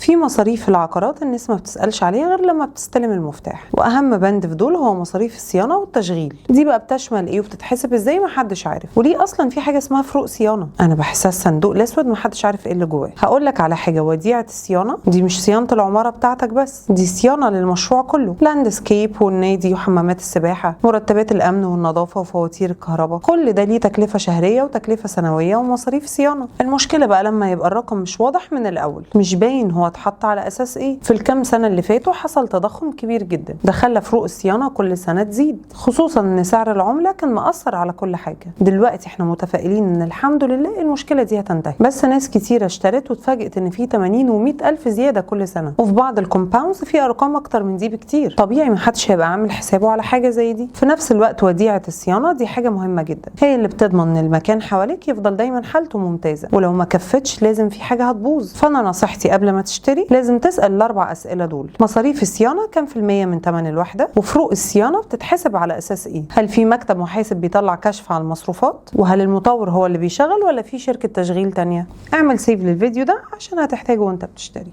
في مصاريف العقارات الناس ما بتسألش عليها غير لما بتستلم المفتاح، واهم بند في دول هو مصاريف الصيانة والتشغيل. دي بقى بتشمل ايه وبتتحسب ازاي محدش عارف، وليه اصلا في حاجة اسمها فروق صيانة. انا بحسها الصندوق الاسود محدش عارف ايه اللي جواه. هقول لك على حاجة، وديعة الصيانة دي مش صيانة العمارة بتاعتك بس، دي صيانة للمشروع كله، لاندسكيب والنادي وحمامات السباحة، مرتبات الامن والنظافة وفواتير الكهرباء، كل ده ليه تكلفة شهرية وتكلفة سنوية ومصاريف صيانة. المشكلة بقى لما يبقى الرقم مش واضح من الاول، مش باين هو اتحط على اساس ايه. في الكام سنة اللي فاتوا حصل تضخم كبير جدا، ده خلى فروق الصيانة كل سنة تزيد، خصوصا ان سعر العملة كان مأثر على كل حاجة. دلوقتي احنا متفائلين ان الحمد لله المشكلة دي هتنتهي، بس ناس كتيرة اشترت واتفاجئت ان في 80 و100 الف زيادة كل سنة، وفي بعض الكومباوندز في ارقام اكتر من دي بكتير. طبيعي محدش هيبقى عامل حسابه على حاجة زي دي. في نفس الوقت وديعة الصيانة دي حاجة مهمة جدا، هي اللي بتضمن ان المكان حواليك يفضل دايما حالته ممتازة، ولو ما كفتش لازم في حاجة هتبوظ. فانا نصيحتي قبل ما تشتري لازم تسأل الاربع اسئلة دول: مصاريف الصيانة كام في المية من ثمن الوحدة؟ وفروق الصيانة بتتحسب على اساس ايه؟ هل في مكتب محاسب بيطلع كشف عن المصروفات؟ وهل المطور هو اللي بيشغل ولا في شركة تشغيل تانية؟ اعمل سيف للفيديو ده عشان هتحتاجه وانت بتشتري.